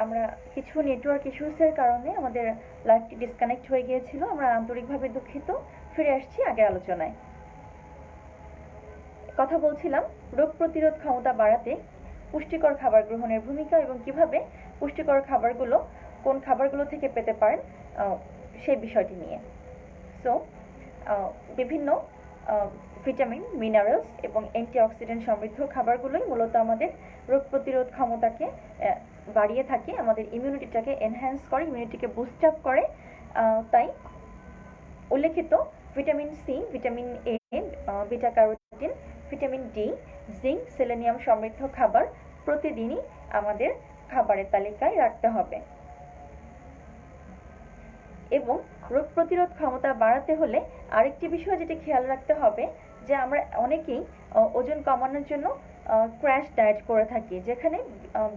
আমরা কিছু নেটওয়ার্ক ইস্যুসের কারণে আমাদের লাইভটি ডিসকানেক্ট হয়ে গিয়েছিল। আমরা আন্তরিকভাবে দুঃখিত। ফিরে আসছি আগের আলোচনায়। কথা বলছিলাম রোগ প্রতিরোধ ক্ষমতা বাড়াতে পুষ্টিকর খাবার গ্রহণের ভূমিকা এবং কিভাবে পুষ্টিকর খাবারগুলো কোন খাবারগুলো থেকে পেতে পারেন সেই বিষয়টি নিয়ে। সো বিভিন্ন ভিটামিন, মিনারেলস এবং অ্যান্টিঅক্সিডেন্ট সমৃদ্ধ খাবারগুলোই মূলত আমাদের রোগ প্রতিরোধ ক্ষমতাকে বাড়িয়ে থাকে, আমাদের ইমিউনিটিটাকে এনহ্যান্স করে, ইমিউনিটিকে বুস্ট আপ করে। তাই উল্লেখিত vitamin C, vitamin A, beta carotene, vitamin D, zinc, selenium সমৃদ্ধ খাবার প্রতিদিনই আমাদের খাবারের তালিকায় রাখতে হবে। এবং রোগ প্রতিরোধ ক্ষমতা বাড়াতে হলে আরেকটি বিষয় যেটি খেয়াল রাখতে হবে যে আমরা অনেকেই ওজন কমানোর জন্য ক্র্যাশ ডায়েট করে থাকি, যেখানে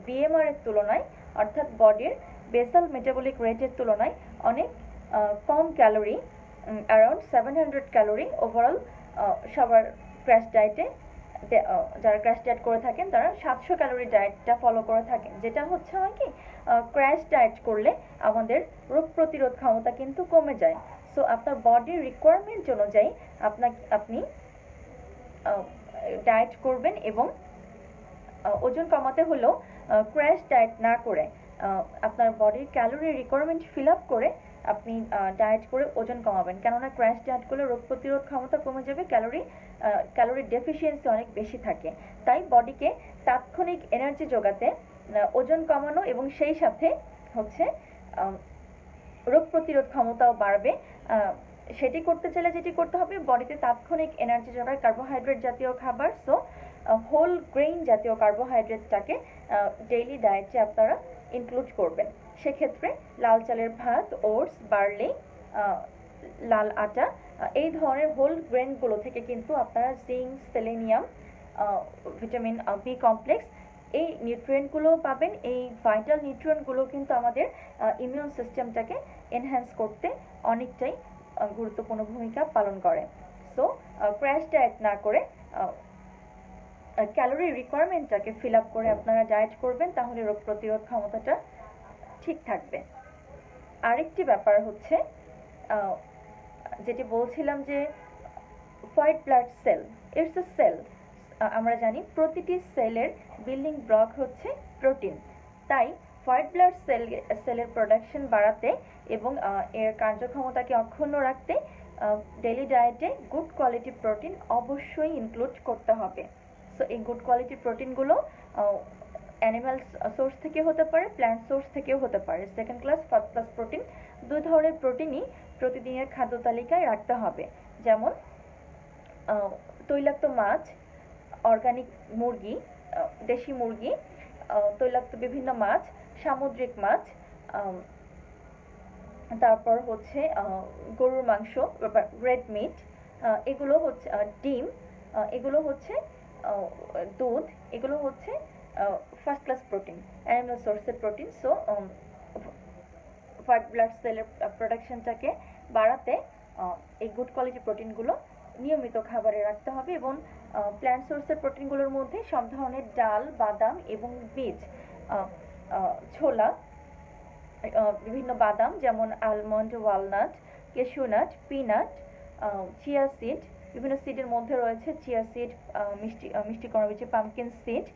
বিএমআর এর তুলনায় অর্থাৎ বডির বেসাল মেটাবলিক রেটের তুলনায় অনেক কম ক্যালোরি, অ্যারাউন্ড 700 ক্যালোরি ওভারঅল সবার ক্র্যাশ ডায়েটে, যারা ক্র্যাশ ডায়েট করে থাকেন তারা 700 ক্যালোরি ডায়েটটা ফলো করে থাকেন। যেটা হচ্ছে হয় কি, ক্র্যাশ ডায়েট করলে আমাদের রোগ প্রতিরোধ ক্ষমতা কিন্তু কমে যায়। সো আপনার বডির রিকোয়ারমেন্ট অনুযায়ী আপনি ডায়েট করবেন এবং ওজন কমাতে হলেও ক্র্যাশ ডায়েট না করে আপনার বডির ক্যালোরি রিকোয়ারমেন্ট ফিল আপ করে আপনি ডায়েট করে ওজন কমাবেন। কেননা ক্র্যাশ ডায়েট করলে রোগ প্রতিরোধ ক্ষমতা কমে যাবে, ক্যালোরি ডেফিসিয়েন্সি অনেক বেশি থাকে। তাই বডিকে তাৎক্ষণিক এনার্জি যোগাতে ওজন কমানো এবং সেই সাথে হচ্ছে রোগ প্রতিরোধ ক্ষমতাও বাড়বে। সেটি করতে চাইলে যেটি করতে হবে, বডিতে তাৎক্ষণিক এনার্জি যোগায় কার্বোহাইড্রেট জাতীয় খাবার। সো হোল গ্রেইন জাতীয় কার্বোহাইড্রেটটাকে ডেইলি ডায়েটে আপনারা ইনক্লুড করবেন। সেক্ষেত্রে লাল চালের ভাত, ওটস, বার্লি, লাল আটা, এই ধরনের হোল গ্রেইনগুলো থেকে কিন্তু আপনারা zinc, selenium, vitamin B complex, এই নিউট্রিয়েন্টগুলো পাবেন। এই ভাইটাল নিউট্রিয়েন্টগুলো কিন্তু আমাদের ইমিউন সিস্টেমটাকে এনহ্যান্স করতে অনেকটাই গুরুত্বপূর্ণ ভূমিকা পালন করে। সো ক্র্যাশ ডায়েট না করে ক্যালোরি রিকোয়ারমেন্টটাকে ফিল আপ করে আপনারা ডায়েট করবেন, তাহলে রোগ প্রতিরোধ ক্ষমতাটা ঠিক থাকবে। আরেকটি ব্যাপার হচ্ছে যেটি বলছিলাম যে white blood cell, it's a cell. আমরা জানি প্রতিটি সেলের বিল্ডিং ব্লক হচ্ছে প্রোটিন। তাই হোয়াইট ব্লাড সেলের প্রোডাকশন বাড়াতে এবং এর কার্যক্ষমতাকে অক্ষুণ্ণ রাখতে ডেইলি ডায়েটে গুড কোয়ালিটি প্রোটিন অবশ্যই ইনক্লুড করতে হবে। সো এই গুড কোয়ালিটি প্রোটিনগুলো অ্যানিমাল সোর্স থেকে হতে পারে, প্ল্যান্ট সোর্স থেকেও হতে পারে। Second class, first class protein, দুই ধরনের প্রোটিনই প্রতিদিনের খাদ্য তালিকায় রাখতে হবে। যেমন তৈলাক্ত মাছ, অর্গানিক মুরগি, দেশি মুরগি, তৈলাক্ত বিভিন্ন মাছ, সামুদ্রিক মাছ, তারপর হচ্ছে গরুর মাংস, রেড মিট, এগুলো হচ্ছে ডিম, এগুলো হচ্ছে দুধ, এগুলো হচ্ছে ফার্স্ট ক্লাস প্রোটিন, অ্যানিমাল সোর্সের প্রোটিন। সো হোয়াইট ব্লাড সেলের প্রোডাকশনটাকে বাড়াতে এই গুড কোয়ালিটি প্রোটিনগুলো নিয়মিত খাবারে রাখতে হবে। এবং প্ল্যান্ট সোর্সের প্রোটিনগুলোর মধ্যে সব ধরনের ডাল, বাদাম এবং বীজ, ছোলা, বিভিন্ন বাদাম যেমন almond, walnut, cashew nut, peanut, chia seed, বিভিন্ন সিডের মধ্যে রয়েছে চিয়া সিড, মিষ্টি কমলা বীজ, পামকিন সিড,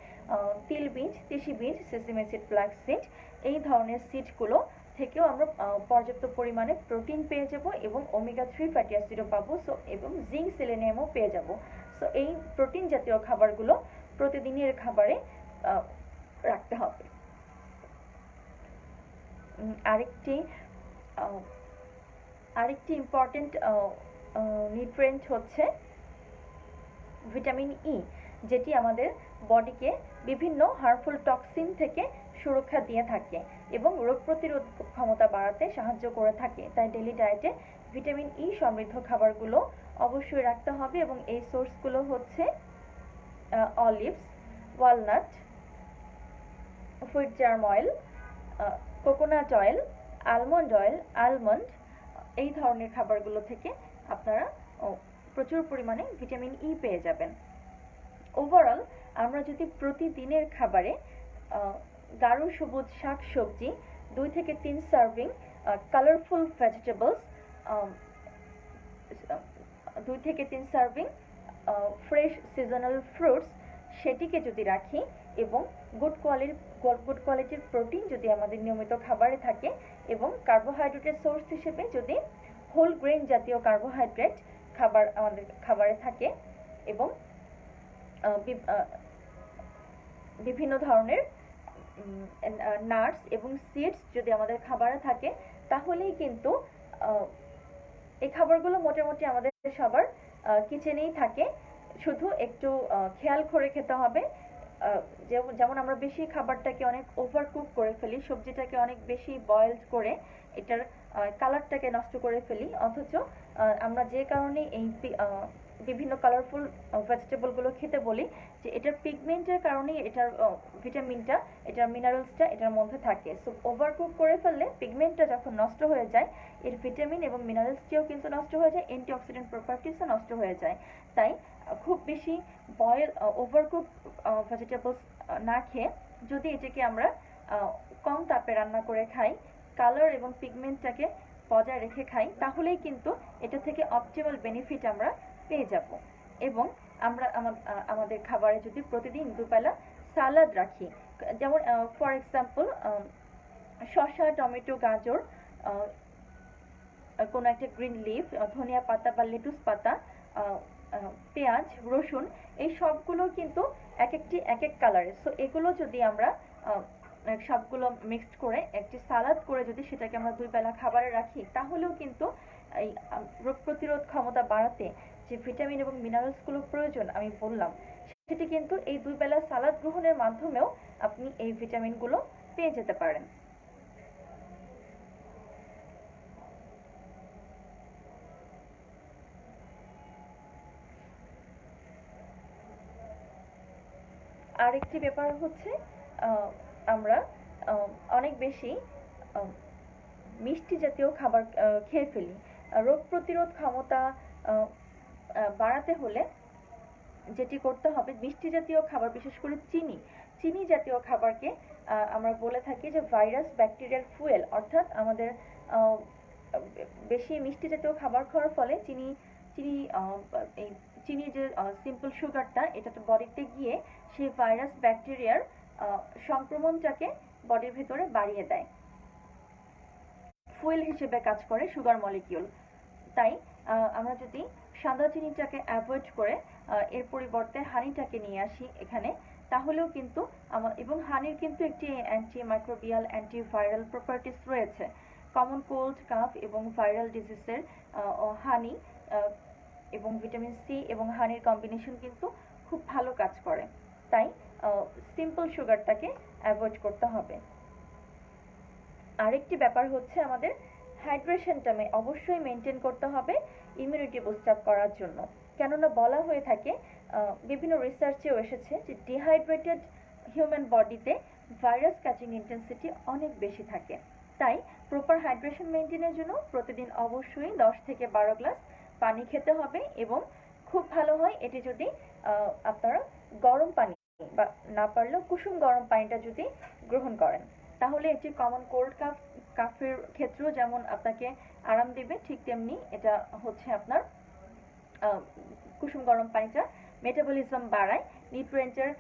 তিল বীজ, তিসি বীজ, সেসিমে সিড, ফ্লাক্স সিড, এই ধরনের সিডগুলো থেকেও আমরা পর্যাপ্ত পরিমাণে প্রোটিন পেয়ে যাব এবং ওমেগা 3 ফ্যাটি অ্যাসিডও পাবো। সো এবং জিঙ্ক, সেলেনিয়ামও পেয়ে যাব। সো এই প্রোটিন জাতীয় খাবারগুলো প্রতিদিনের খাবারে রাখতে হবে। আরেকটি ইম্পর্টেন্ট নিউট্রিয়েন্ট হচ্ছে ভিটামিন ই, যেটি আমাদের বডিকে বিভিন্ন হার্মফুল টক্সিন থেকে সুরক্ষা দিয়ে থাকে এবং রোগ প্রতিরোধ ক্ষমতা বাড়াতে সাহায্য করে থাকে। তাই ডেইলি ডায়েটে ভিটামিন ই সমৃদ্ধ খাবারগুলো অবশ্যই রাখতে হবে এবং এই সোর্সগুলো হচ্ছে olives, walnut, wheat germ oil, coconut oil, almond, এই ধরনের খাবারগুলো থেকে আপনারা প্রচুর পরিমাণে ভিটামিন ই পেয়ে যাবেন। ওভারঅল আমরা যদি প্রতিদিনের খাবারে গাঢ় সবুজ শাক সবজি, 2 থেকে 3 সার্ভিং কালারফুল ভেজিটেবলস, 2 থেকে 3 সার্ভিং ফ্রেশ সিজনাল ফ্রুটস, সেটিকে যদি রাখি এবং গুড কোয়ালিটির প্রোটিন যদি আমাদের নিয়মিত খাবারে থাকে এবং কার্বোহাইড্রেটের সোর্স হিসেবে যদি হোল গ্রেন জাতীয় কার্বোহাইড্রেট আমাদের খাবারে থাকে এবং বিভিন্ন ধরনের নাটস এবং সিডস যদি আমাদের খাবারে থাকে, তাহলেই কিন্তু এই খাবারগুলো মোটামুটি আমাদের সবার কিচেনেই থাকে। শুধু একটু খেয়াল করে খেতে হবে। যেমন আমরা বেশি খাবারটাকে অনেক ওভার কুক করে ফেলি, সবজিটাকে অনেক বেশি বয়েলড করে এটার কালারটাকে নষ্ট করে ফেলি, অথচ আমরা যে কারণে এই বিভিন্ন কালারফুল ভেজিটেবলগুলো খেতে বলি যে এটার পিগমেন্টের কারণেই এটার ভিটামিনটা, এটার মিনারেলসটা এটার মধ্যে থাকে। সো ওভার কুক করে ফেললে পিগমেন্টটা যখন নষ্ট হয়ে যায়, এর ভিটামিন এবং মিনারেলসটিও কিন্তু নষ্ট হয়ে যায়, অ্যান্টিঅক্সিডেন্ট প্রপার্টিসও নষ্ট হয়ে যায়। তাই খুব বেশি ওভার কুক ভেজিটেবলস না খেয়ে যদি এটাকে আমরা কম তাপে রান্না করে খাই, কালার এবং পিগমেন্টটাকে বজায় রেখে খাই, তাহলেই কিন্তু এটা থেকে অপটিমাল বেনিফিট আমরা পেয়ে যাব। এবং আমরা আমাদের খাবারে যদি প্রতিদিন দুবেলা সালাদ রাখি, যেমন ফর এক্সাম্পল শসা, টমেটো, গাজর, কোনো একটা গ্রিন লিফ, ধনিয়া পাতা বা লেটুস পাতা, পেঁয়াজ, রসুন, এই সবগুলো কিন্তু এক এক কালারের। সো এগুলো যদি আমরা সবগুলো মিক্সড করে একটি সালাদ করে যদি সেটাকে আমরা 2 বেলা খাবারে রাখি, তাহলেও কিন্তু এই রোগ প্রতিরোধ ক্ষমতা বাড়াতে যে ভিটামিন এবং মিনারেলসগুলো প্রয়োজন আমি বললাম, সেটি কিন্তু এই 2 বেলা সালাদ গ্রহণের মাধ্যমেও আপনি এই ভিটামিনগুলো পেয়ে যেতে পারেন। আরেকটি ব্যাপার হচ্ছে আমরা অনেক বেশি মিষ্টি জাতীয় খাবার খেয়ে ফেলি। রোগ প্রতিরোধ ক্ষমতা বাড়াতে হলে যেটি করতে হবে, মিষ্টি জাতীয় খাবার, বিশেষ করে চিনি জাতীয় খাবারকে আমরা বলে থাকি যে ভাইরাস ব্যাকটেরিয়ার ফুয়েল, অর্থাৎ আমাদের বেশি মিষ্টি জাতীয় খাবার খাওয়ার ফলে এই চিনির যে সিম্পল সুগারটা, এটা তো বডিতে গিয়ে সেই ভাইরাস ব্যাকটেরিয়ার সংক্রমণটাকে বডির ভেতরে বাড়িয়ে দেয়, ফুয়েল হিসেবে কাজ করে সুগার মলিকিউল। তাই আমরা যদি সাদা চিনিটাকে অ্যাভয়েড করে এর পরিবর্তে হানিটাকে নিয়ে আসি এখানে, তাহলেও কিন্তু এবং হানির কিন্তু একটি অ্যান্টি মাইক্রোবিয়াল, অ্যান্টিভাইরাল প্রপার্টিস রয়েছে। কমন কোল্ড, কাফ এবং ভাইরাল ডিজিজের হানি এবং ভিটামিন সি এবং হানির কম্বিনেশন কিন্তু খুব ভালো কাজ করে। তাই সিম্পল সুগারটাকে অ্যাভয়েড করতে হবে। আরেকটি ব্যাপার হচ্ছে আমাদের হাইড্রেশনটা অবশ্যই মেনটেন করতে হবে ইমিউনিটি বুস্ট আপ করার জন্য। কেননা বলা হয়ে থাকে, বিভিন্ন রিসার্চেও এসেছে যে ডিহাইড্রেটেড হিউম্যান বডিতে ভাইরাস ক্যাচিং ইন্টেন্সিটি অনেক বেশি থাকে। তাই প্রপার হাইড্রেশন মেনটেনের জন্য প্রতিদিন অবশ্যই 10 থেকে 12 গ্লাস পানি খেতে হবে এবং খুব ভালো হয় এটি যদি আপনারা গরম পানি বা না পারলেও কুসুম গরম পানিটা যদি গ্রহণ করেন, তাহলে এটি কমন কোল্ড কাফের ক্ষেত্রেও যেমন আপনাকে আরাম দেবে, ঠিক তেমনি এটা হচ্ছে আপনার কুসুম গরম পানিটা মেটাবলিজম বাড়ায়, নিউট্রিয়েন্টের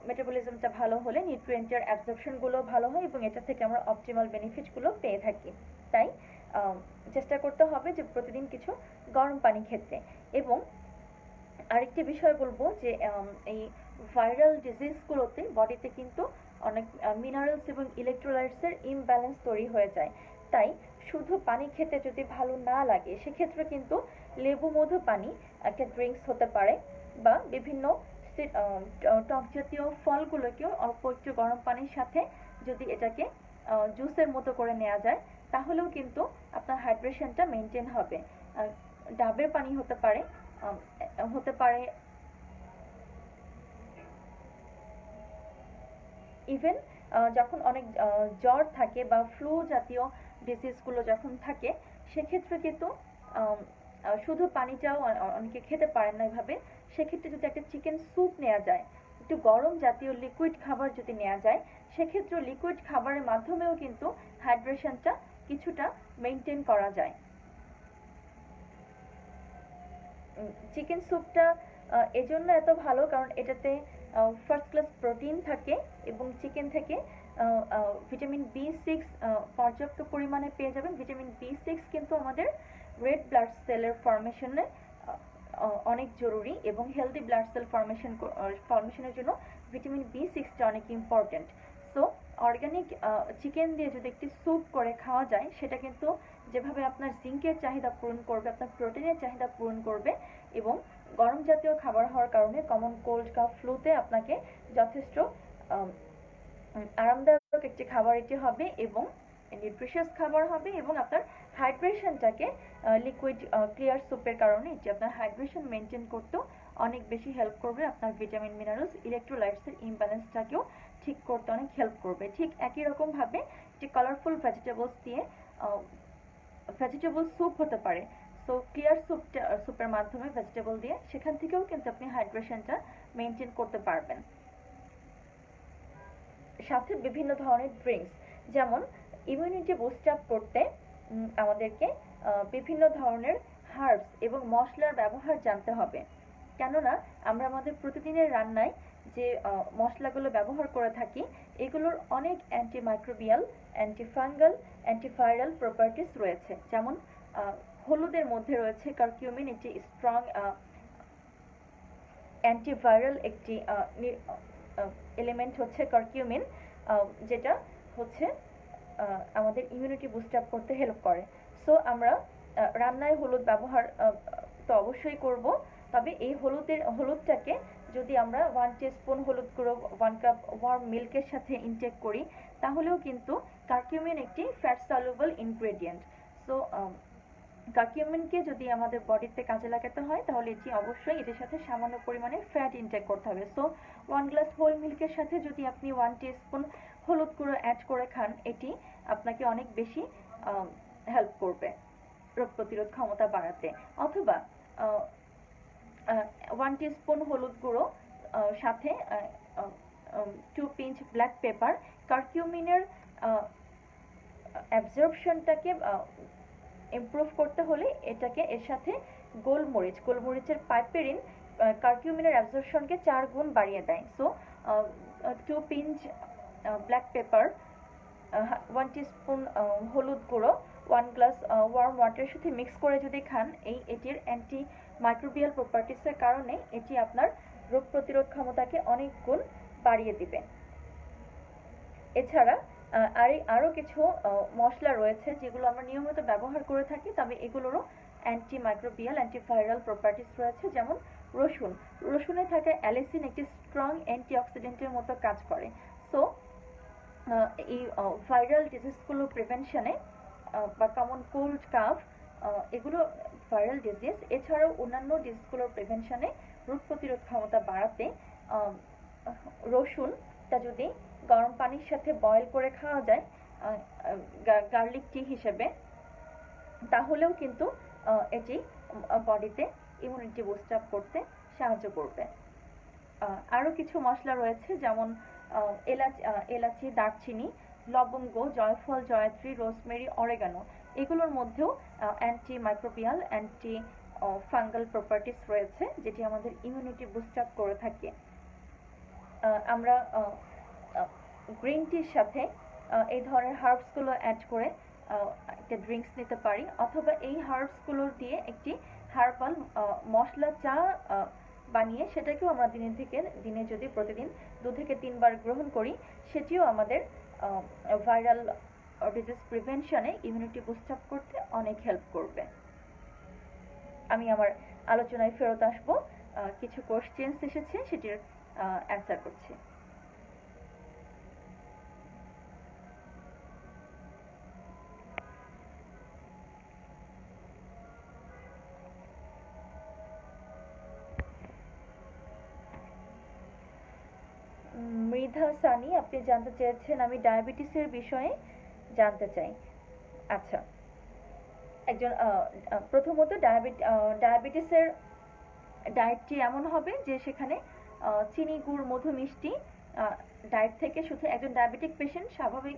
মেটাবলিজমটা ভালো হলে নিউট্রিয়েন্টের অ্যাবজর্পশনগুলো ভালো হয় এবং এটা থেকে আমরা অপটিমাল বেনিফিটগুলো পেয়ে থাকি। তাই চেষ্টা করতে হবে যে প্রতিদিন কিছু গরম পানি খেতে। এবং আরেকটি বিষয় বলবো যে এই ভাইরাল ডিজিজগুলোতে বডিতে কিন্তু অনেক মিনারেলস এবং ইলেকট্রোলাইটসের ইমব্যালেন্স তৈরি হয়ে যায়। তাই শুধু পানি খেতে যদি ভালো না লাগে, সেক্ষেত্রে কিন্তু লেবু মধু পানি একটা ড্রিঙ্কস হতে পারে, বা বিভিন্ন টক জাতীয় ফলগুলোকেও অল্প একটু গরম পানির সাথে যদি এটাকে জুসের মতো করে নেওয়া যায়, তাহলেও কিন্তু আপনার হাইড্রেশনটা মেনটেন হবে। ডাবের পানি হতে পারে ইভেন যখন অনেক জ্বর থাকে বা ফ্লু জাতীয় ডিজিজগুলো যখন থাকে, সেক্ষেত্রে কিন্তু শুধু পানিটাও অনেকে খেতে পারেন না এভাবে, সেক্ষেত্রে যদি একটা চিকেন স্যুপ নেওয়া যায় একটু গরম জাতীয় লিকুইড খাবার যদি নেওয়া যায়, সেক্ষেত্রে লিকুইড খাবারের মাধ্যমেও কিন্তু হাইড্রেশনটা কিছুটা মেনটেন করা যায়। চিকেন স্যুপটা এজন্য এত ভালো কারণ এটাতে ফার্স্ট ক্লাস প্রোটিন থাকে এবং চিকেন থেকে ভিটামিন বি6 পর্যাপ্ত পরিমাণে পেয়ে যাবেন। ভিটামিন বি6 কিন্তু আমাদের রেড ব্লাড সেলের ফর্মেশনে অনেক জরুরি এবং হেলদি ব্লাড সেল ফর্মেশনের জন্য ভিটামিন বি6টা অনেক ইম্পর্টেন্ট। সো অর্গানিক চিকেন দিয়ে যদি একটি স্যুপ করে খাওয়া যায়, সেটা কিন্তু যেভাবে আপনার জিঙ্কের চাহিদা পূরণ করবে, আপনার প্রোটিনের চাহিদা পূরণ করবে এবং গরম জাতীয় খাবার হওয়ার কারণে কমন কোল্ড বা ফ্লুতে আপনাকে যথেষ্ট আরামদায়ক একটি খাবার এটি হবে এবং নিউট্রিশিয়াস খাবার হবে এবং আপনার হাইড্রেশনটাকে লিকুইড ক্লিয়ার স্যুপের কারণে এটি আপনার হাইড্রেশন মেনটেন করতেও অনেক বেশি হেল্প করবে। আপনার ভিটামিন মিনারেলস ইলেকট্রোলাইটসের ইমব্যালেন্সটাকেও ঠিক করতে অনেক হেল্প করবে। ঠিক একই রকমভাবে একটি কালারফুল ভেজিটেবলস দিয়ে ভেজিটেবল স্যুপ হতে পারে। সো ক্লিয়ার স্যুপের মাধ্যমে ভেজিটেবল দিয়ে সেখান থেকেও কিন্তু আপনি হাইড্রেশনটা মেনটেন করতে পারবেন। সাথে বিভিন্ন ধরনের ড্রিঙ্কস, যেমন ইমিউনিটি বুস্ট আপ করতে আমাদেরকে বিভিন্ন ধরনের হার্বস এবং মশলার ব্যবহার জানতে হবে। কেননা আমরা আমাদের প্রতিদিনের রান্নায় যে মশলাগুলো ব্যবহার করে থাকি, এগুলোর অনেক অ্যান্টিমাইক্রোবিয়াল, অ্যান্টিফাঙ্গাল, অ্যান্টিভাইরাল প্রপার্টিস রয়েছে। যেমন হলুদের মধ্যে রয়েছে কারকিউমিন, একটি স্ট্রং অ্যান্টিভাইরাল একটি এলিমেন্ট হচ্ছে কারকিউমিন, যেটা হচ্ছে আমাদের ইমিউনিটি বুস্ট আপ করতে হেল্প করে। সো আমরা রান্নায় হলুদ ব্যবহার তো অবশ্যই করব, তবে এই হলুদটাকে যদি আমরা 1 টিস্পুন হলুদ গুঁড়ো 1 কাপ ওয়ার্ম মিল্কের সাথে ইনটেক করি, তাহলেও কিন্তু কারকিউমিন একটি ফ্যাট সলিউবল ইনগ্রেডিয়েন্ট। সো কারকিউমিনকে যদি আমাদের বডিতে কাজে লাগাতে হয়, তাহলে এটি অবশ্যই এটির সাথে সামান্য পরিমাণে ফ্যাট ইনটেক করতে হবে। সো 1 গ্লাস হোল মিল্কের সাথে যদি আপনি 1 টিস্পুন হলুদ গুঁড়ো অ্যাড করে খান, এটি আপনাকে অনেক বেশি হেল্প করবে রোগ প্রতিরোধ ক্ষমতা বাড়াতে। অথবা 1 টিস্পুন হলুদ গুঁড়ো সাথে 2 পিঞ্চ ব্ল্যাক পেপার, কারকিউমিনের অ্যাবজর্পশনটাকে ইমপ্রুভ করতে হলে এটাকে এর সাথে গোলমরিচের পাইপেরিন কারকিউমিনের অ্যাবজর্পশনকে 4 গুণ বাড়িয়ে দেয়। So 2 pinch black pepper, 1 teaspoon হলুদ গুঁড়ো 1 গ্লাস ওয়ার্ম ওয়াটারের সাথে মিক্স করে যদি খান, এটির অ্যান্টি মাইক্রোবিয়াল প্রপার্টিসের কারণে এটি আপনার রোগ প্রতিরোধ ক্ষমতাকে অনেক গুণ বাড়িয়ে দিবে। এছাড়া আরও কিছু মশলা রয়েছে যেগুলো আমরা নিয়মিত ব্যবহার করে থাকি, তবে এগুলোরও অ্যান্টি মাইক্রোবিয়াল, অ্যান্টিভাইরাল প্রপার্টিস রয়েছে। যেমন রসুনে থাকা অ্যালিসিন একটি স্ট্রং অ্যান্টিঅক্সিডেন্টের মতো কাজ করে। সো এই ভাইরাল ডিজিজগুলো প্রিভেনশনে বা কমন কোল্ড কাফ, এগুলো ভাইরাল ডিজিজ, এছাড়াও অন্যান্য ডিজিজগুলোর প্রিভেনশনে রোগ প্রতিরোধ ক্ষমতা বাড়াতে রসুনটা যদি গরম পানির সাথে বয়েল করে খাওয়া যায় গার্লিক টি হিসেবে, তাহলেও কিন্তু এটি বডিতে ইমিউনিটি বুস্ট আপ করতে সাহায্য করবে। আরও কিছু মশলা রয়েছে, যেমন এলাচি, দারচিনি, লবঙ্গ, জয়ফল, জয়ত্রী, রোজমেরি, অরেগানো, এগুলোর মধ্যেও anti microbial, anti fungal properties রয়েছে, যেটি আমাদের ইমিউনিটি বুস্ট আপ করে থাকে। আমরা গ্রিন টির সাথে এই ধরনের হার্বসগুলো অ্যাড করে একটা ড্রিঙ্কস নিতে পারি, অথবা এই হার্বসগুলো দিয়ে একটি হার্বাল মশলা চা বানিয়ে সেটাকেও আমরা দিনে যদি প্রতিদিন 2 থেকে 3 বার গ্রহণ করি, সেটিও আমাদের ভাইরাল ডিজিজ প্রিভেনশনে ইমিউনিটি বুস্ট আপ করতে অনেক হেল্প করবে। আমি আমার আলোচনায় ফেরত আসব, কিছু কোশ্চেন্স এসেছে সেটির অ্যান্সার করছি। মৃধা সানি আপনি জানতে চেয়েছেন আমি ডায়াবেটিসের বিষয়ে জানতে চাই। আচ্ছা, একজন প্রথমত ডায়াবেটিসের ডায়েটটি এমন হবে যে সেখানে চিনি, গুড়, মধু, মিষ্টি ডায়েট থেকে শুধু একজন ডায়াবেটিক পেশেন্ট স্বাভাবিক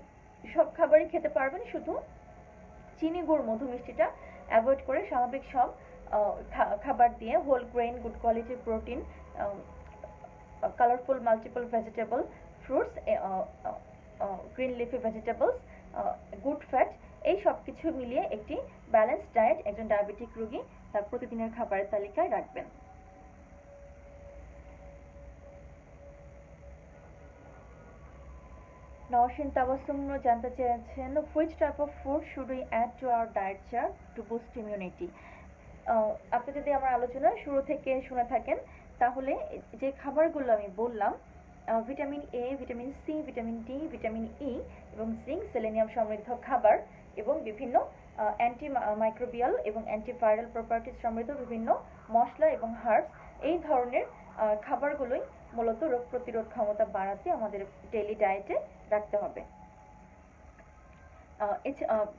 সব খাবারই খেতে পারবেন, শুধু চিনি, গুড়, মধু, মিষ্টিটা অ্যাভয়েড করে স্বাভাবিক সব খাবার দিয়ে হোল গ্রেন, গুড কোয়ালিটির protein, colourful multiple vegetable, fruits, green leafy vegetables, good fat, এই সব কিছু মিলিয়ে একটি ব্যালেন্সড ডায়েট একজন ডায়াবেটিক রোগী তার প্রতিদিনের খাবারের তালিকায় রাখবেন। নওশিন তাবাসসুম জানতে চেয়েছেন, which type of food should we add to our diet chart to boost immunity? আপনি যদি আমার আলোচনা শুরু থেকে শুনে থাকেন তাহলে যে খাবারগুলো আমি বললাম, vitamin A, vitamin C, vitamin D, vitamin E এবং জিঙ্ক, সেলেনিয়াম সমৃদ্ধ খাবার এবং বিভিন্ন অ্যান্টি মাইক্রোবিয়াল এবং অ্যান্টিভাইরাল প্রপার্টিজ সমৃদ্ধ বিভিন্ন মশলা এবং হার্বস, এই ধরনের খাবারগুলোই মূলত রোগ প্রতিরোধ ক্ষমতা বাড়াতে আমাদের ডেইলি ডায়েটে রাখতে হবে।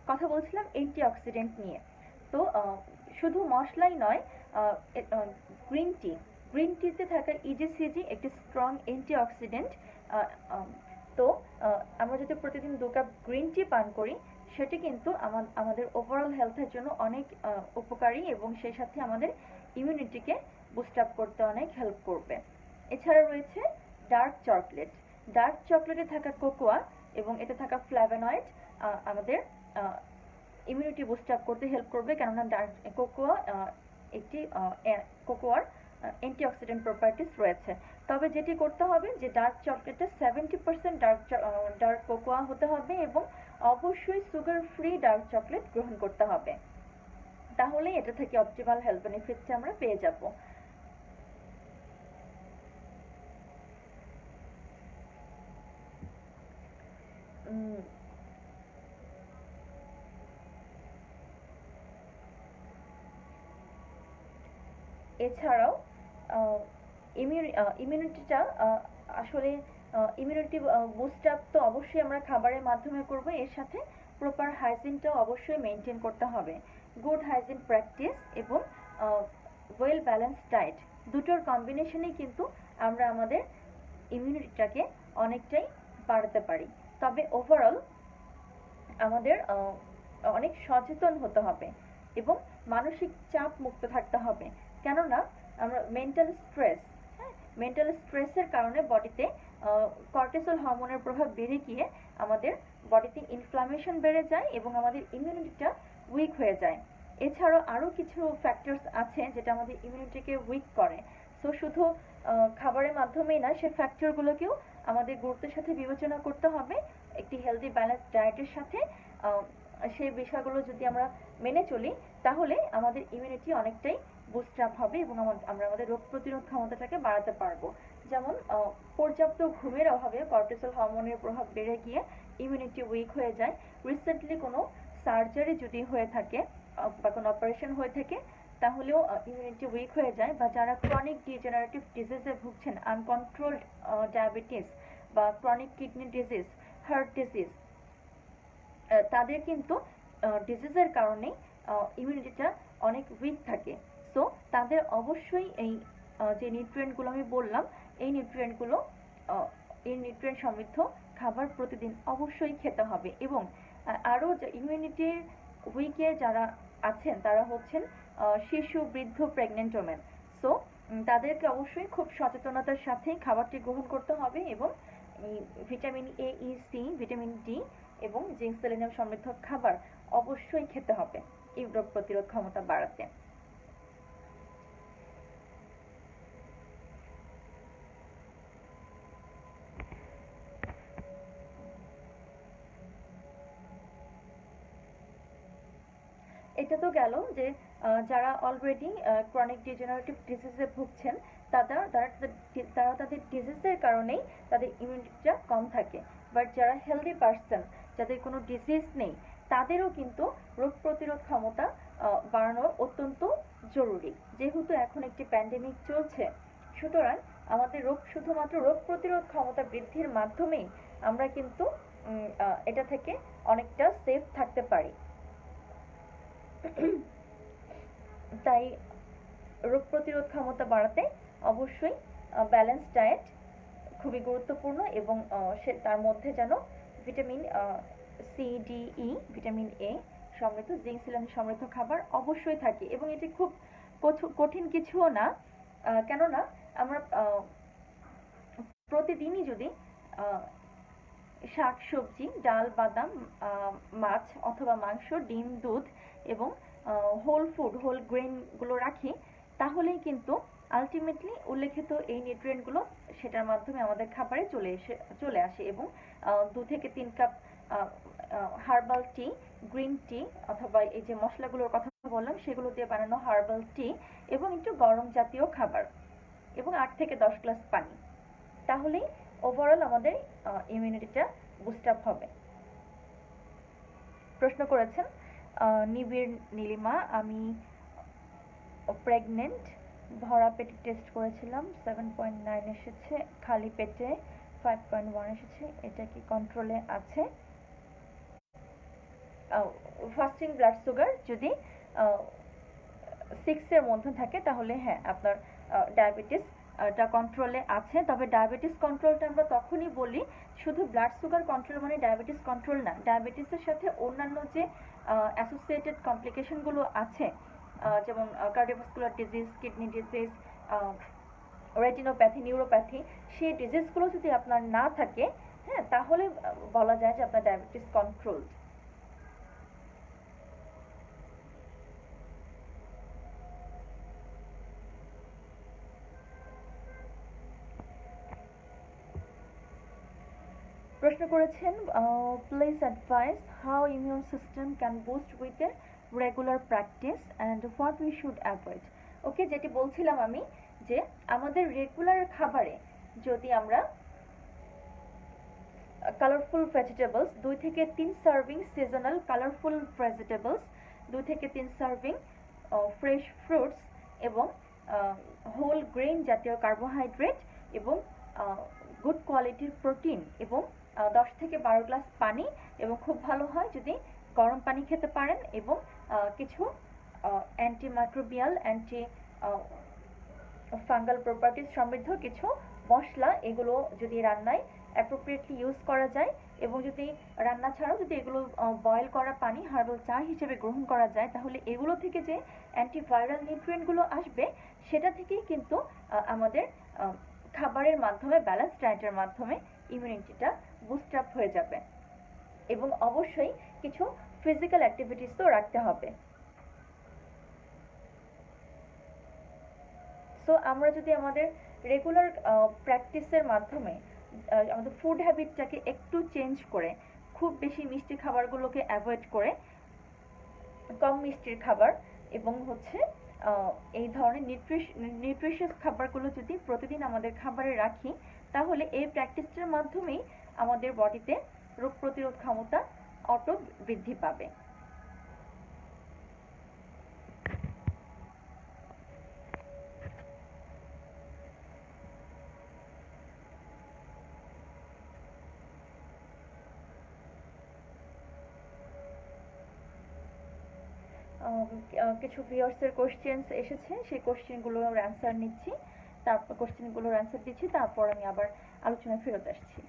কথা বলছিলাম অ্যান্টিঅক্সিডেন্ট নিয়ে। তো শুধু মশলাই নয়, গ্রিন টিতে থাকা ইজিসিজি একটি স্ট্রং অ্যান্টিঅক্সিডেন্ট। তো আমরা যদি প্রতিদিন 2 কাপ গ্রিন টি পান করি সেটি কিন্তু আমাদের ওভারঅল হেলথের জন্য অনেক উপকারী এবং সেই সাথে আমাদের ইমিউনিটিকে বুস্ট আপ করতে অনেক হেল্প করবে। এছাড়া রয়েছে ডার্ক চকলেটে থাকা কোকোয়া এবং এতে থাকা ফ্ল্যাভোনয়েড আমাদের ইমিউনিটি বুস্ট আপ করতে হেল্প করবে, কেননা কোকোয়ার অ্যান্টিঅক্সিডেন্ট প্রপার্টিস রয়েছে। তবে যেটি করতে হবে যে ডার্ক চকলেটে 70% ডার্ক কোকোয়া হতে হবে এবং অবশ্যই সুগার ফ্রি ডার্ক চকলেট গ্রহণ করতে হবে, তাহলে এটা থেকে অপটিমাল হেলথ বেনিফিটস আমরা পেয়ে যাব। এছাড়াও ইমিউনিটিটা আসলে ইমিউনিটি বুস্ট আপ তো অবশ্যই আমরা খাবারের মাধ্যমে করব, এর সাথে প্রপার হাইজিনটাও অবশ্যই মেনটেন করতে হবে। গুড হাইজিন প্র্যাকটিস এবং ওয়েল ব্যালেন্সড ডায়েট দুটোর কম্বিনেশনেই কিন্তু আমরা আমাদের ইমিউনিটিটাকে অনেকটাই বাড়াতে পারি। তবে ওভারঅল আমাদের অনেক সচেতন হতে হবে এবং মানসিক চাপ মুক্ত থাকতে হবে, কেননা আমরা মেন্টাল স্ট্রেসের কারণে বডিতে কর্টিসল হরমোনের প্রভাব বেড়ে গিয়ে আমাদের বডিতে ইনফ্লামেশন বেড়ে যায় এবং আমাদের ইমিউনিটিটা উইক হয়ে যায়। এছাড়াও আরও কিছু ফ্যাক্টরস আছে যেটা আমাদের ইমিউনিটিকে উইক করে। সো শুধু খাবারের মাধ্যমেই না, সে ফ্যাক্টরগুলোকেও আমাদের গুরুত্বের সাথে বিবেচনা করতে হবে একটি হেলদি ব্যালেন্স ডায়েটের সাথে। সেই বিষয়গুলো যদি আমরা মেনে চলি তাহলে আমাদের ইমিউনিটি অনেকটাই বুস্ট আপ হবে এবং আমরা আমাদের রোগ প্রতিরোধ ক্ষমতাটাকে বাড়াতে পারবো। যেমন পর্যাপ্ত ঘুমের অভাবে কর্টিসল হরমোনের প্রভাব বেড়ে গিয়ে ইমিউনিটি উইক হয়ে যায়। রিসেন্টলি কোনো সার্জারি যদি হয়ে থাকে বা কোনো অপারেশন হয়ে থাকে তাহলেও ইমিউনিটি উইক হয়ে যায়, বা যারা ক্রনিক ডিজেনারেটিভ ডিজিজে ভুগছেন, আনকন্ট্রোলড ডায়াবেটিস বা chronic kidney disease, heart disease, তাদের কিন্তু ডিজিজের কারণেই ইমিউনিটিটা অনেক উইক থাকে। সো তাদের অবশ্যই এই যে নিউট্রিয়েন্টগুলো আমি বললাম এই নিউট্রিয়েন্ট সমৃদ্ধ খাবার প্রতিদিন অবশ্যই খেতে হবে। এবং আরও যে ইমিউনিটির উইকে যারা আছেন তারা হচ্ছেন শিশু, বৃদ্ধ, প্রেগনেন্ট ওমেন। সো তাদেরকে অবশ্যই খুব সচেতনতার সাথে খাবারটি গ্রহণ করতে হবে এবং vitamin A, E, C, vitamin D এবং জিঙ্ক, সেলেনিয়াম সমৃদ্ধ খাবার অবশ্যই খেতে হবে এই রোগ প্রতিরোধ ক্ষমতা বাড়াতে। এটা তো গেল যে যারা অলরেডি ক্রনিক ডিজেনারেটিভ ডিজিজে ভুগছেন তারা তাদের ডিজিজের কারণেই তাদের ইমিউনিটিটা কম থাকে। বাট যারা হেলদি পারসন, যাদের কোনো ডিজিজ নেই, তাদেরও কিন্তু রোগ প্রতিরোধ ক্ষমতা বাড়ানো অত্যন্ত জরুরি। যেহেতু এখন একটি প্যান্ডেমিক চলছে, সুতরাং আমাদের শুধুমাত্র রোগ প্রতিরোধ ক্ষমতা বৃদ্ধির মাধ্যমেই আমরা কিন্তু এটা থেকে অনেকটা সেফ থাকতে পারি। তাই রোগ প্রতিরোধ ক্ষমতা বাড়াতে অবশ্যই ব্যালেন্স ডায়েট খুবই গুরুত্বপূর্ণ, এবং তার মধ্যে যেন vitamin C, D, E, vitamin A সমৃদ্ধ, জিঙ্ক, সেলেনিয়াম সমৃদ্ধ খাবার অবশ্যই থাকে। এবং এটি খুব কঠিন কিছুও না, কেননা আমরা প্রতিদিনই যদি শাক সবজি, ডাল, বাদাম, মাছ অথবা মাংস, ডিম, দুধ এবং হোল ফুড, হোল গ্রেনগুলো রাখি, তাহলেই কিন্তু আলটিমেটলি উল্লেখিত এই নিউট্রিয়েন্টগুলো সেটার মাধ্যমে আমাদের খাবারে চলে আসে। এবং 2 থেকে 3 cup herbal tea, green tea, অথবা এই যে মশলাগুলোর কথা বললাম সেগুলো দিয়ে বানানো হার্বাল টি, এবং একটু গরম জাতীয় খাবার, এবং 8 থেকে 10 গ্লাস পানি, তাহলেই ওভারঅল আমাদের ইমিউনিটিটা বুস্ট আপ হবে। প্রশ্ন করেছেন নিবিড় নীলিমা, আমি প্রেগনেন্ট, ভরা পেটে টেস্ট করেছিলাম 7.9 এসেছে, খালি পেটে 5.1 এসেছে, এটা কি কন্ট্রোলে আছে? ফাস্টিং ব্লাড সুগার যদি 6 এর মধ্যে থাকে তাহলে হ্যাঁ, আপনার ডায়াবেটিস টা কন্ট্রোলে আছে। তবে ডায়াবেটিস কন্ট্রোলটা আমরা তখনই বলি, শুধু ব্লাড সুগার কন্ট্রোল মানে ডায়াবেটিস কন্ট্রোল না, ডায়াবেটিসের সাথে অন্যান্য যে অ্যাসোসিয়েটেড কমপ্লিকেশনগুলো আছে, যেমন cardiovascular disease, kidney disease, retinopathy, neuropathy, সেই ডিজিজগুলো যদি আপনার না থাকে, হ্যাঁ, তাহলে বলা যায় যে আপনার ডায়াবেটিস কন্ট্রোল। প্রশ্ন করেছেন please advise how immune system can boost with a regular practice and what we should avoid. Okay, যেটি বলছিলাম আমি, যে আমাদের রেগুলার খাবারে যদি আমরা কালারফুল ভেজিটেবলস 2 থেকে 3 সার্ভিং, সিজনাল কালারফুল ভেজিটেবলস 2 থেকে 3 সার্ভিং, ফ্রেশ ফ্রুটস এবং হোল গ্রেন জাতীয় কার্বোহাইড্রেট এবং গুড কোয়ালিটির প্রোটিন, এবং 10 থেকে 12 গ্লাস পানি, এবং খুব ভালো হয় যদি গরম পানি খেতে পারেন, এবং কিছু অ্যান্টিমাইক্রোবিয়াল, অ্যান্টি ফাঙ্গাল প্রপার্টিজ সমৃদ্ধ কিছু মশলা, এগুলো যদি রান্নায় অ্যাপ্রোপ্রিয়েটলি ইউজ করা যায়, এবং যদি রান্না ছাড়াও যদি এগুলো বয়েল করা পানি হার্বাল চা হিসেবে গ্রহণ করা যায়, তাহলে এগুলো থেকে যে অ্যান্টিভাইরাল নিউট্রিয়েন্টগুলো আসবে সেটা থেকেই কিন্তু আমাদের খাবারের মাধ্যমে, ব্যালেন্স ডায়েটের মাধ্যমে ইমিউনিটিটা বুস্ট আপ হয়ে যাবে। এবং অবশ্যই কিছু ফিজিক্যাল অ্যাক্টিভিটিসও রাখতে হবে। সো আমরা যদি আমাদের রেগুলার প্র্যাকটিসের মাধ্যমে আমাদের ফুড হ্যাবিটটাকে একটু চেঞ্জ করে, খুব বেশি মিষ্টি খাবারগুলোকে অ্যাভয়েড করে কম মিষ্টির খাবার এবং হচ্ছে এই ধরনের নিউট্রিশিয়াস খাবারগুলো যদি প্রতিদিন আমাদের খাবারে রাখি, তাহলে এই প্র্যাকটিসটার মাধ্যমেই আমাদের বডিতে রোগ প্রতিরোধ ক্ষমতা অটো বৃদ্ধি পাবে। কিছু ভিউয়ার্সের কোশ্চেন্স এসেছে, সেই কোশ্চেনগুলোর অ্যান্সার নিচ্ছি, তারপর কোশ্চেনগুলোর অ্যান্সার দিচ্ছি, তারপর আমি আবার আলোচনায় ফেরত আসছি।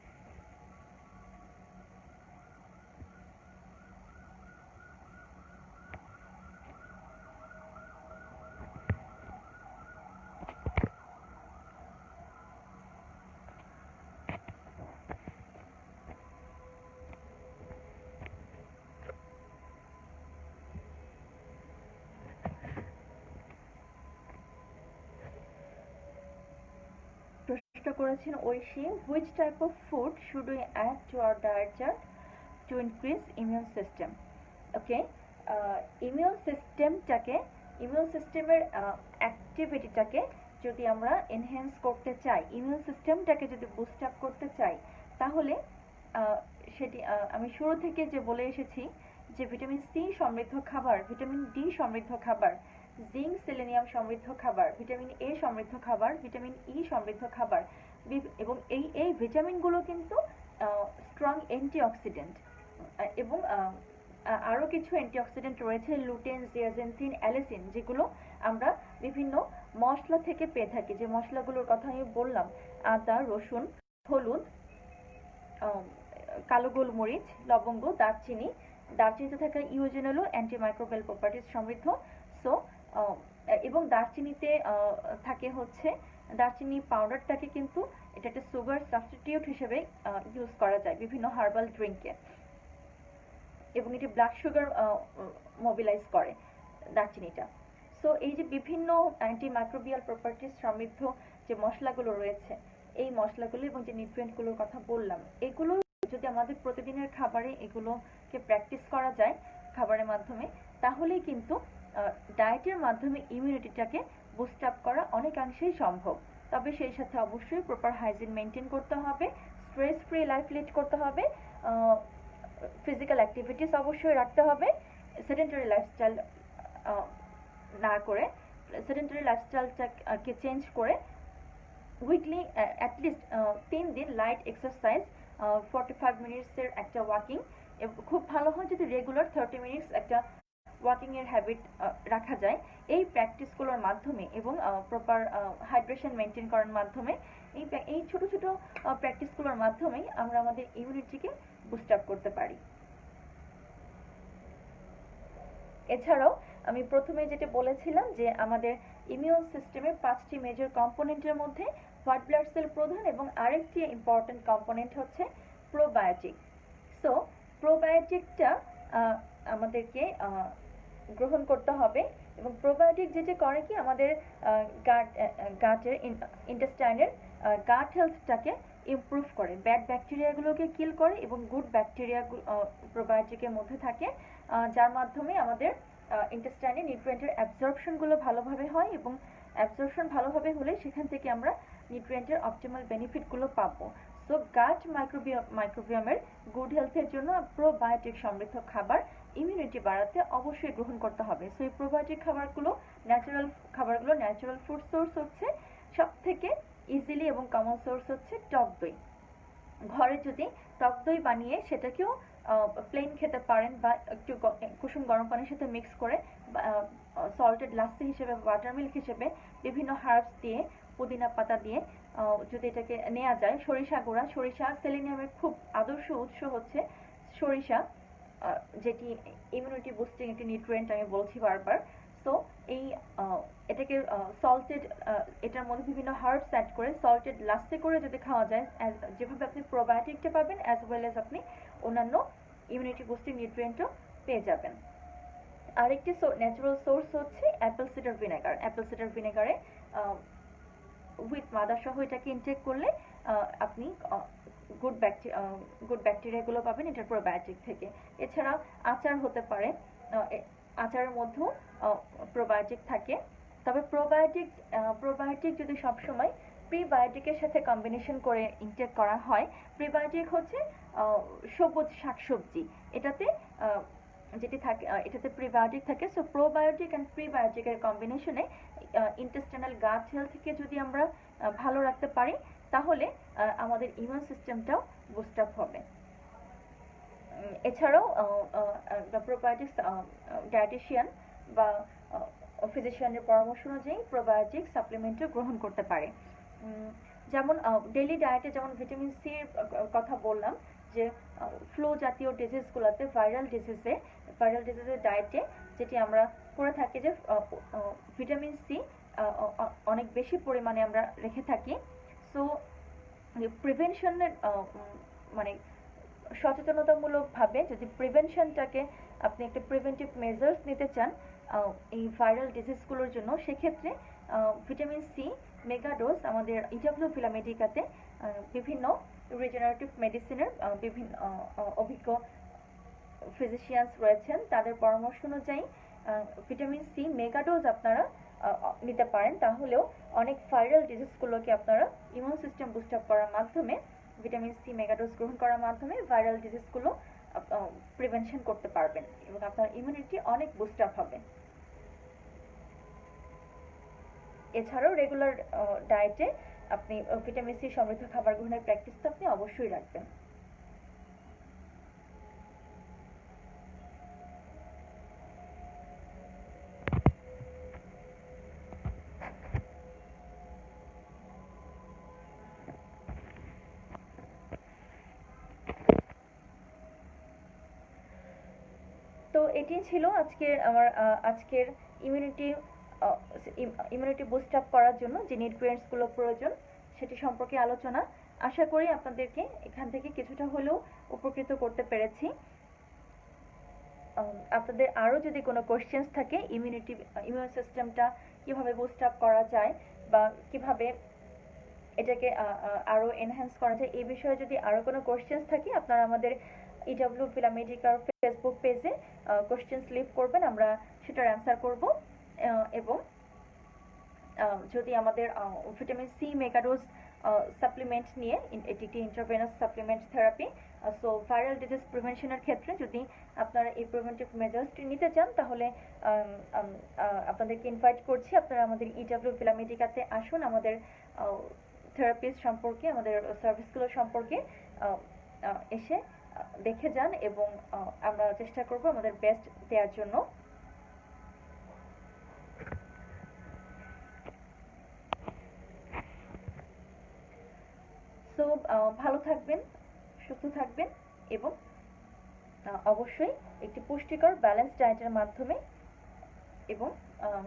প্রশ্ন করেছেন Oishi, which type of food should we add to our diet chart to increase immune system? Okay, immune সিস্টেমের অ্যাক্টিভিটিটাকে যদি আমরা এনহ্যান্স করতে চাই, ইমিউন সিস্টেমটাকে যদি বুস্ট আপ করতে চাই, তাহলে সেটি আমি শুরু থেকে যে বলে এসেছি যে ভিটামিন সি সমৃদ্ধ খাবার, ভিটামিন ডি সমৃদ্ধ খাবার, জিঙ্ক, সেলেনিয়াম সমৃদ্ধ খাবার, ভিটামিন এ সমৃদ্ধ খাবার, ভিটামিন ই সমৃদ্ধ খাবার, এবং এই ভিটামিনগুলো কিন্তু স্ট্রং অ্যান্টিঅক্সিডেন্ট, এবং আরও কিছু অ্যান্টিঅক্সিডেন্ট রয়েছে, লুটেন, জিয়াজেন্থিন, অ্যালিসিন, যেগুলো আমরা বিভিন্ন মশলা থেকে পেয়ে থাকি, যে মশলাগুলোর কথা আমি বললাম, আদা, রসুন, হলুদ, কালো গোলমরিচ, লবঙ্গ, দারচিনি। দারচিনিতে থাকা ইউজেন হলো অ্যান্টিমাইক্রোবিয়াল প্রপার্টিজ সমৃদ্ধ। সো এবং দারচিনিতে থাকে হচ্ছে, দারচিনি পাউডারটাকে কিন্তু এটা একটা সুগার সাবস্টিটিউট হিসেবে ইউজ করা যায় বিভিন্ন হার্বাল ড্রিঙ্কে, এবং এটি ব্লাড সুগার মোবিলাইজ করে দারচিনিটা। সো এই যে বিভিন্ন অ্যান্টিমাইক্রোবিয়াল প্রপার্টিজ সমৃদ্ধ যে মশলাগুলো রয়েছে, এই মশলাগুলো এবং যে নিউট্রিয়েন্টগুলোর কথা বললাম, এগুলো যদি আমাদের প্রতিদিনের খাবারে এগুলোকে প্র্যাকটিস করা যায় খাবারের মাধ্যমে, তাহলেই কিন্তু ডায়েটের মাধ্যমে ইমিউনিটিটাকে বুস্ট আপ করা অনেকাংশেই সম্ভব। তবে সেই সাথে অবশ্যই প্রপার হাইজিন মেনটেন করতে হবে, স্ট্রেস ফ্রি লাইফ লিড করতে হবে, ফিজিক্যাল অ্যাক্টিভিটিস অবশ্যই রাখতে হবে, সেডেন্টারি লাইফস্টাইল না করে, সেডেন্টারি লাইফস্টাইলটাকে চেঞ্জ করে উইকলি অ্যাটলিস্ট 3 দিন লাইট এক্সারসাইজ, 45 মিনিটসের একটা ওয়াকিং, খুব ভালো হয় যদি রেগুলার 30 মিনিটস একটা ওয়াকিং এর হ্যাবিট রাখা যায়। এই প্র্যাকটিসগুলোর মাধ্যমে এবং প্রপার হাইড্রেশন মেনটেন করার মাধ্যমে, এই ছোট ছোট প্র্যাকটিসগুলোর মাধ্যমেই আমরা আমাদের ইমিউনিটিকে বুস্ট আপ করতে পারি। এছাড়াও আমি প্রথমে যেটা বলেছিলাম যে আমাদের ইমিউন সিস্টেমের 5টি মেজর কম্পোনেন্টের মধ্যে হোয়াইট ব্লাড সেল প্রধান, এবং আরেকটি ইম্পর্টেন্ট কম্পোনেন্ট হচ্ছে প্রোবায়োটিক। সো প্রোবায়োটিকটা আমাদেরকে গ্রহণ করতে হবে, এবং প্রোবায়োটিক যেটা করে কি আমাদের গাটের ইন্টেস্টাইনের গাট হেলথটাকে ইমপ্রুভ করে, ব্যাড ব্যাকটেরিয়াগুলোকে কিল করে, এবং গুড ব্যাকটেরিয়া প্রোবায়োটিকের মধ্যে থাকে, যার মাধ্যমে আমাদের ইন্টেস্টাইনে নিউট্রিয়েন্টের অ্যাবজর্পশনগুলো ভালোভাবে হয়, এবং অ্যাবজর্পশন ভালোভাবে হলে সেখান থেকে আমরা নিউট্রিয়েন্টের অপটিমাল বেনিফিটগুলো পাবো। সো গাট মাইক্রোবিয়ামের গুড হেলথের জন্য প্রোবায়োটিক সমৃদ্ধ খাবার ইমিউনিটি বাড়াতে অবশ্যই গ্রহণ করতে হবে। সো এই প্রোবায়োটিক খাবারগুলো ন্যাচারাল ফুড সোর্স হচ্ছে সব থেকে ইজিলি এবং কমন সোর্স হচ্ছে টক দই। ঘরে যদি টক দই বানিয়ে সেটাকেও প্লেন খেতে পারেন, বা একটু কুসুম গরম পানির সাথে মিক্স করে সল্টেড লাচ্ছি হিসেবে, বাটার মিল্ক হিসেবে, বিভিন্ন হার্বস দিয়ে, পুদিনা পাতা দিয়ে যদি এটাকে নেওয়া যায়, সরিষা গুঁড়া, সরিষা সেলেনিয়ামের খুব আদর্শ উৎস হচ্ছে সরিষা, যেটি ইমিউনিটি বুস্টিং একটি নিউট্রিয়েন্ট আমি বলছি বারবার। সো এই এটাকে সল্টেড, এটার মধ্যে বিভিন্ন হার্বস অ্যাড করে সল্টেড লাচ্ছি করে যদি খাওয়া যায়, যেভাবে আপনি প্রোবায়োটিকটা পাবেন অ্যাজ ওয়েল এজ আপনি অন্যান্য ইমিউনিটি বুস্টিং নিউট্রিয়েন্টও পেয়ে যাবেন। আরেকটি ন্যাচারাল সোর্স হচ্ছে apple cider vinegar. Apple cider ভিনেগারে উইথ মাদার সহ এটাকে ইনটেক করলে আপনি গুড ব্যাকটেরিয়াগুলো পাবেন এটার প্রোবায়োটিক থেকে। এছাড়া আচার হতে পারে, আচারের মধ্যেও প্রোবায়োটিক থাকে। তবে প্রোবায়োটিক যদি সবসময় প্রিবায়োটিকের সাথে কম্বিনেশন করে ইনটেক করা হয়, প্রিবায়োটিক হচ্ছে সবুজ শাকসবজি, এটাতে যেটি থাকে, এটাতে প্রিবায়োটিক থাকে। সো প্রোবায়োটিক অ্যান্ড প্রিবায়োটিকের কম্বিনেশনে ইন্টেস্টাইনাল গাট হেলথকে যদি আমরা ভালো রাখতে পারি, তাহলে আমাদের ইমিউন সিস্টেমটাও বুস্ট আপ হবে। এছাড়াও প্রোবায়োটিক ডায়েটিশিয়ান বা ফিজিশিয়ানের পরামর্শ অনুযায়ী প্রোবায়োটিক সাপ্লিমেন্টও গ্রহণ করতে পারে। যেমন ডেইলি ডায়েটে যেমন ভিটামিন সির কথা বললাম, যে ফ্লু জাতীয় ডিজিজগুলোতে, ভাইরাল ডিজিজের ডায়েটে যেটি আমরা করে থাকি, যে ভিটামিন সি অনেক বেশি পরিমাণে আমরা রেখে থাকি। সো প্রিভেনশনের মানে সচেতনতামূলকভাবে যদি প্রিভেনশনটাকে আপনি একটা প্রিভেন্টিভ মেজার্স নিতে চান এই ভাইরাল ডিজিজগুলোর জন্য, সেক্ষেত্রে ভিটামিন সি মেগাডোজ আমাদের ইটাগ্লো ফিলামেডিকাতে বিভিন্ন রিজেনারেটিভ মেডিসিনের বিভিন্ন অভিজ্ঞ ফিজিশিয়ানস রয়েছেন, তাদের পরামর্শ অনুযায়ী ভিটামিন সি মেগাডোজ আপনারা নিতে পারেন। তাহলেও অনেক ভাইরাল ডিজিজগুলোকে আপনারা ইমিউন সিস্টেম বুস্ট আপ করার মাধ্যমে, ভিটামিন সি মেগাডোজ গ্রহণ করার মাধ্যমে ভাইরাল ডিজিজগুলো প্রিভেনশন করতে পারবেন, এবং আপনার ইমিউনিটি অনেক বুস্ট আপ হবে। এছাড়াও রেগুলার ডায়েটে আপনি ভিটামিন সি সমৃদ্ধ খাবার গ্রহণের প্র্যাকটিসটা আপনি অবশ্যই রাখবেন। এটি ছিল আজকের ইমিউনিটি ইমিউনিটি বুস্ট আপ করার জন্য যে নিউট্রিয়েন্টসগুলো প্রয়োজন সেটি সম্পর্কে আলোচনা। আশা করি আপনাদেরকে এখান থেকে কিছুটা হলেও উপকৃত করতে পেরেছি। আপনাদের আরও যদি কোনো কোশ্চেন্স থাকে ইমিউন সিস্টেমটা কীভাবে বুস্ট আপ করা যায় বা কীভাবে এটাকে আরও এনহ্যান্স করা যায়, এই বিষয়ে যদি আরও কোনো কোশ্চেন্স থাকে আপনারা আমাদের ইডব্লিউ ফিলামেডিকার ফেসবুক পেজে কোশ্চেন্স লিভ করবেন, আমরা সেটার অ্যান্সার করব। এবং যদি আমাদের ভিটামিন সি মেগাডোজ সাপ্লিমেন্ট নিয়ে, এটি একটি intravenous supplement therapy, so viral disease প্রিভেনশনের ক্ষেত্রে যদি আপনারা এই প্রিভেন্টিভ মেজার্সটি নিতে চান তাহলে আপনাদেরকে ইনভাইট করছি আপনারা আমাদের ইডব্লিউ ফিলামেডিকাতে আসুন, আমাদের থেরাপিস্ট সম্পর্কে, আমাদের সার্ভিসগুলো সম্পর্কে এসে দেখে যান এবং আমরা চেষ্টা করব আমাদের বেস্ট দেওয়ার জন্য। সো ভালো থাকবেন, সুস্থ থাকবেন এবং অবশ্যই একটি পুষ্টিকর ব্যালেন্স ডায়েটের মাধ্যমে এবং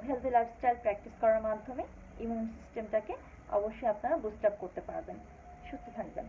হেলদি লাইফস্টাইল প্র্যাকটিস করার মাধ্যমে ইমিউন সিস্টেমটাকে অবশ্যই আপনারা বুস্ট আপ করতে পারবেন। সুস্থ থাকবেন।